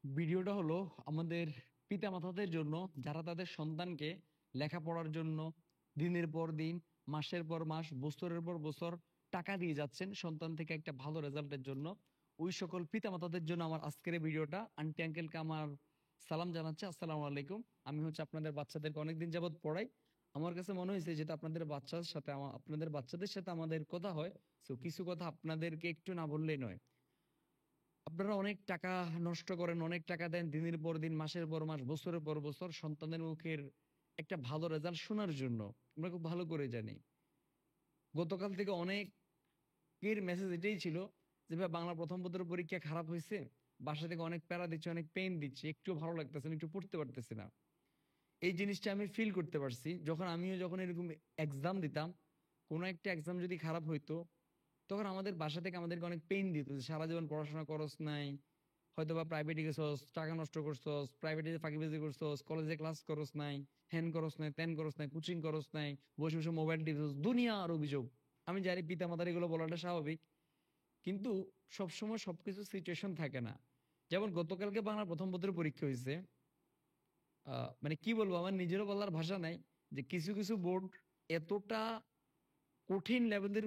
ভিডিওটা হলো আমাদের পিতামাতাদের জন্য, যারা তাদের সন্তানকে লেখাপড়ার জন্য দিনের পর দিন, মাসের পর মাস, বছরের পর বছর টাকা দিয়ে যাচ্ছেন সন্তান থেকে একটা ভালো রেজাল্টের জন্য। ওই সকল পিতামাতাদের জন্য আমার আজকের এই ভিডিওটা। আন্টি আঙ্কেলকে আমার সালাম জানাচ্ছি, আসসালামু আলাইকুম। আমি হচ্ছে আপনাদের বাচ্চাদেরকে অনেকদিন যাবত পড়াই। আমার কাছে মনে হয়েছে যেটা আপনাদের বাচ্চার সাথে আপনাদের বাচ্চাদের সাথে আমাদের কথা হয়, তো কিছু কথা আপনাদেরকে একটু না বললেই নয়। আপনারা অনেক টাকা নষ্ট করেন, অনেক টাকা দেন দিনের পর দিন, মাসের পর মাস, বছরের পর বছর সন্তানের মুখের একটা ভালো রেজাল্ট শোনার জন্য। আমরা খুব ভালো করে জানি, গতকাল থেকে অনেকের মেসেজ এটাই ছিল যে ভাই বাংলা প্রথম পত্রের পরীক্ষা খারাপ হয়েছে, বাসা থেকে অনেক প্যারা দিচ্ছে, অনেক পেন দিচ্ছে, একটু ভালো লাগতেছে না, একটু পড়তে পারতেছি না। এই জিনিসটা আমি ফিল করতে পারছি যখন এরকম এক্সাম দিতাম। কোনো একটা এক্সাম যদি খারাপ হইতো, তখন আমাদের বাসা থেকে আমাদেরকে অনেক পেইন দিত যে সারা জীবন পড়াশোনা করস নাই, হয়তো বা প্রাইভেটে গেছস, টাকা নষ্ট করছস, প্রাইভেটে ফাঁকিবাজি করছস, কলেজে ক্লাস করস নাই, হ্যান করস নাই, ত্যান করস নাই, কোচিং করস নাই, বসে বসে মোবাইল টিপছস, দুনিয়ার অভিযোগ। আমি জানি পিতা মাতার এগুলো বলাটা স্বাভাবিক, কিন্তু সবসময় সবকিছু সিচুয়েশন থাকে না। যেমন গতকালকে বাংলা প্রথম পত্রের পরীক্ষা হয়েছে। মানে কি বলবো, আমার নিজেরও বলার ভাষা নাই যে কিছু কিছু বোর্ড এতটা কঠিন লেভেলের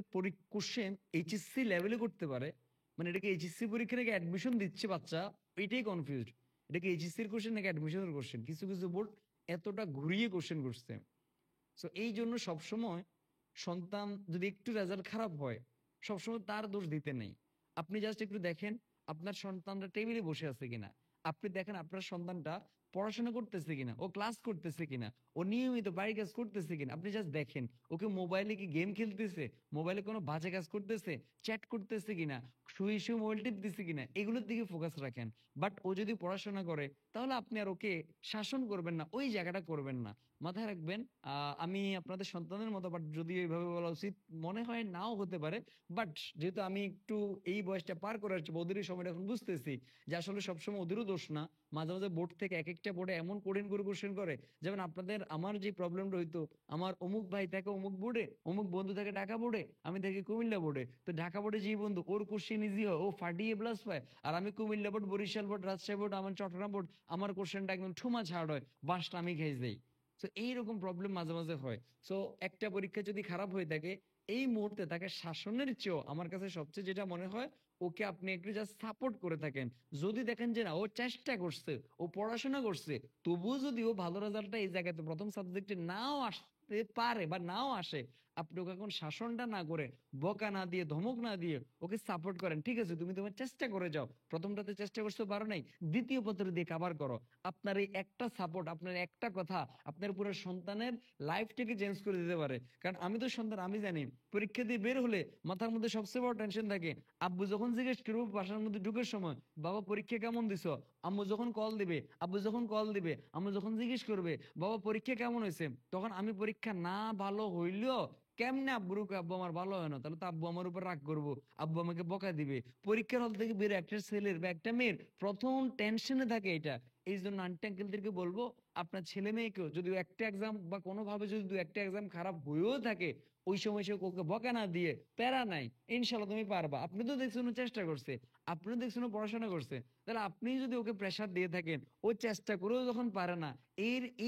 কোশ্চেন এইচএসসি লেভেলে করতে পারে। মানে এটাকে এইচএসসি পরীক্ষা নাকি অ্যাডমিশন দিচ্ছে বাচ্চা, এটাই কনফিউজড। এটাকে এইচএসসির কোশ্চেন নাকি অ্যাডমিশনের কোশ্চেন, কিছু কিছু বোর্ড এতটা ঘুরিয়ে কোশ্চেন করছে। সো এই জন্য সবসময় সন্তান যদি একটু রেজাল্ট খারাপ হয়, সবসময় তার দোষ দিতে নেই। আপনি জাস্ট একটু দেখেন আপনার সন্তানটা টেবিলে বসে আছে কিনা, আপনি দেখেন আপনার সন্তানটা পড়াশোনা করতেছে কিনা, ও ক্লাস করতেছে কিনা, ও নিয়মিত বাড়ি কাজ করতেছে কিনা। আপনি জাস্ট দেখেন ওকে মোবাইলে কি গেম খেলতেছে, মোবাইলে কোনো বাজে কাজ করতেছে, চ্যাট করতেছে কিনা, শুয়ে শুয়ে মোবাইল টিপতেছে কিনা, এগুলোর দিকে ফোকাস রাখেন। বাট ও যদি পড়াশোনা করে তাহলে আপনি আর ওকে শাসন করবেন না, ওই জায়গাটা করবেন না। মাথায় রাখবেন, আমি আপনাদের সন্তানের মতো, বাট যদি এইভাবে বলা উচিত মনে হয় নাও হতে পারে। বাট যেহেতু আমি একটু এই বয়সটা পার করে আসছি, ওদেরই সময়টা এখন বুঝতেছি যে আসলে সবসময় ওদেরও দোষ না। মাঝে মাঝে বোর্ড থেকে এক একটা বোর্ডে এমন কঠিন করে কোশ্চেন করে, যেমন আপনাদের আমার যে প্রবলেমটা হইতো, আমার অমুক ভাই থাকে অমুক বোর্ডে, অমুক বন্ধু থাকে ঢাকা বোর্ডে, আমি থাকি কুমিল্লা বোর্ডে। তো ঢাকা বোর্ডে যে বন্ধু, ওর কোশ্চেন ইজি হয়, ও ফাটিয়ে প্লাস পায়। আর আমি Comilla board, Barishal board, Rajshahi board, আমার চট্টগ্রাম বোর্ড, আমার কোশ্চেনটা একদম ঠুমা ছাড় হয়, বাসটা আমি খেয়ে যাই। তো এইরকম প্রবলেম মাঝে মাঝে হয়। সো একটা পরীক্ষা যদি খারাপ হয়ে থাকে, এই মুহূর্তে তাকে শাসনের চেয়েও আমার কাছে সবচেয়ে যেটা মনে হয়, ওকে আপনি একটু জাস্ট সাপোর্ট করে থাকেন। যদি দেখেন যে না ও চেষ্টা করছে, ও পড়াশোনা করছে, তবুও যদি ও ভালো রেজাল্টটা এই জায়গাতে প্রথম সাবজেক্টে নাও আসতে পারে বা নাও আসে, আপনি ওকে এখন শাসনটা না করে, বকা না দিয়ে, ধমক না দিয়ে ওকে সাপোর্ট করেন। ঠিক আছে, তুমি তোমার চেষ্টা করে যাও, প্রথমটাতে চেষ্টা করতে পারো নাই, দ্বিতীয় পত্র দিয়ে কাভার করো। আপনার এই একটা সাপোর্ট, আপনার একটা কথা আপনার পুরো সন্তানের লাইফটাকে চেঞ্জ করে দিতে পারে। কারণ আমি তো সন্তান, আমি জানি পরীক্ষা দিয়ে বের হলে মাথার মধ্যে সবচেয়ে বড় টেনশন থাকে, আব্বু যখন জিজ্ঞেস করবো বাসার মধ্যে ঢুকের সময়, বাবা পরীক্ষা কেমন দিছো, আম্মু যখন কল দিবে, আব্বু যখন কল দিবে, আম্মু যখন জিজ্ঞেস করবে বাবা পরীক্ষা কেমন হয়েছে, তখন আমি পরীক্ষা না ভালো হইলেও কেমনে আব্বুর আব্বু আমার ভালো হয় না, তাহলে তো আব্বু আমার উপর রাগ করবো, আব্বু আমাকে বকা দিবে। পরীক্ষার হল থেকে বের একটা ছেলের বা একটা মেয়ের প্রথম টেনশনে থাকে এটা। এই জন্য আন্টি আঙ্কেলদেরকে বলবো, আপনার ছেলে মেয়েকেও যদি একটা এক্সাম বা কোনোভাবে যদি দু একটা এক্সাম খারাপ হয়েও থাকে, ওই সময় সে ওকে বকা না দিয়ে, প্যারা নাই, ইনশাল্লাহ তুমি পারবা, আপনি তো দেখছেন ও চেষ্টা করছে, আপনিও দেখছেন ও পড়াশোনা করছে, তাহলে আপনি যদি ওকে প্রেশার দিয়ে থাকেন, ও চেষ্টা করেও যখন পারে না,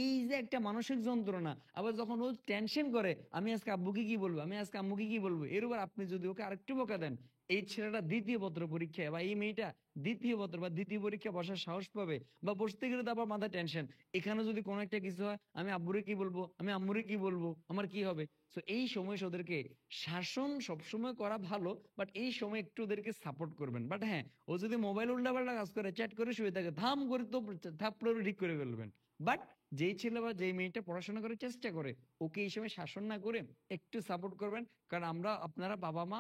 এই যে একটা মানসিক যন্ত্রণা, আবার যখন ও টেনশন করে আমি আজকে আব্বুকে কি বলবো, আমি আজকে আম্মুকে কি বলবো, এর উপর আপনি যদি ওকে আরেকটু বকা দেন, এই ছেলেটা দ্বিতীয় পত্র পরীক্ষায় বা এই মেয়েটা দ্বিতীয় পত্র বা দ্বিতীয় পরীক্ষা বসার সাহস পাবে, বা বসতে গেলে তো আবার মাথায় টেনশন, এখানে যদি কোনো একটা কিছু হয় আমি আব্বুরে কি বলবো, আমি আম্মুরে কি বলবো, আমার কি হবে। তো এই সময় ওদেরকে শাসন সবসময় করা ভালো, বাট এই সময় একটু ওদেরকে সাপোর্ট করবেন। বাট হ্যাঁ, ও যদি মোবাইল উল্টাপাল্টা কাজ করে, চ্যাট করে, শুয়ে থাকে, ধাম করে তো থাপড়ে ঠিক করে ফেলবেন। বাট যেই ছেলে বা যেই মেয়েটা পড়াশোনা করে চেষ্টা করে, ওকে এই সময় শাসন না করে একটু সাপোর্ট করবেন। কারণ আমরা, আপনারা বাবা মা,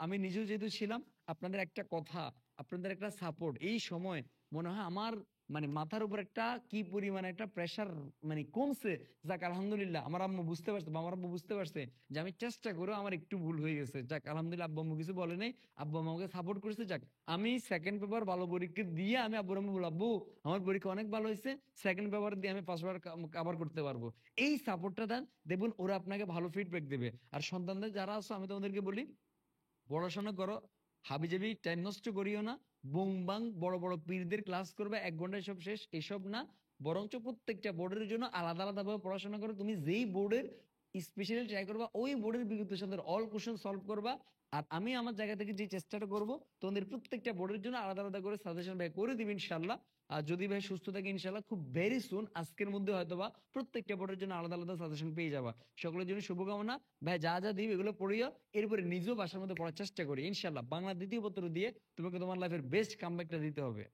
আমি নিজেও যেহেতু ছিলাম, আপনাদের একটা কথা, আপনাদের একটা সাপোর্ট এই সময় মনে হয় আমার মানে মাথার উপর একটা কি পরিমাণে একটা প্রেসার মানে কমছে। যাক আলহামদুলিল্লাহ, আমার আম্মু বুঝতে পারছে বা আমার আব্বু বুঝতে পারছে যে আমি চেষ্টা করেও আমার একটু ভুল হয়ে গেছে। যাক আলহামদুলিল্লাহ, আব্বু আম্মু কিছু বলে নাই, আব্বু আম্মু আমাকে সাপোর্ট করছে। যাক, আমি সেকেন্ড পেপার ভালো পরীক্ষা দিয়ে আমি আব্বু আম্মু বলবো, আব্বু আমার পরীক্ষা অনেক ভালো হয়েছে, সেকেন্ড পেপার দিয়ে আমি 5 বার কভার করতে পারবো। এই সাপোর্টটা দেন, দেখুন ওরা আপনাকে ভালো ফিডব্যাক দেবে। আর সন্তানদের যারা আছো, আমি তোমাদেরকে বলি, পড়াশোনা করো, হাবিজাবি টাইম নষ্ট করিও না, বুং বাং বড় বড় পীরদের ক্লাস করবে 1 ঘন্টায় সব শেষ, এসব না। বরঞ্চ প্রত্যেকটা বোর্ডের জন্য আলাদা আলাদা ভাবে পড়াশোনা করো। তুমি যেই বোর্ডের স্পেশালি ট্রাই করবা, ওই বোর্ডের বিগত সালের অল কোশ্চেন সলভ করবা। আর আমি আমার জায়গা থেকে যে চেষ্টাটা করব, তোমাদের প্রত্যেকটা বোর্ডের জন্য আলাদা আলাদা করে সাজেশন ভাই করে দিবেন ইনশাল্লাহ। আর যদি ভাই সুস্থ থাকে ইনশাল্লাহ খুব ভেরি সুন, আজকের মধ্যে হয়তোবা প্রত্যেকটা বোর্ডের জন্য আলাদা আলাদা সাজেশন পেয়ে যাবা। সকলের জন্য শুভকামনা। ভাই যা যা দিবে এগুলো পড়িও, এরপরে নিজেও বাসার মধ্যে পড়ার চেষ্টা করি ইনশাল্লাহ। বাংলা দ্বিতীয় পত্র দিয়ে তোমাকে তোমার লাইফের বেস্ট কামব্যাকটা দিতে হবে।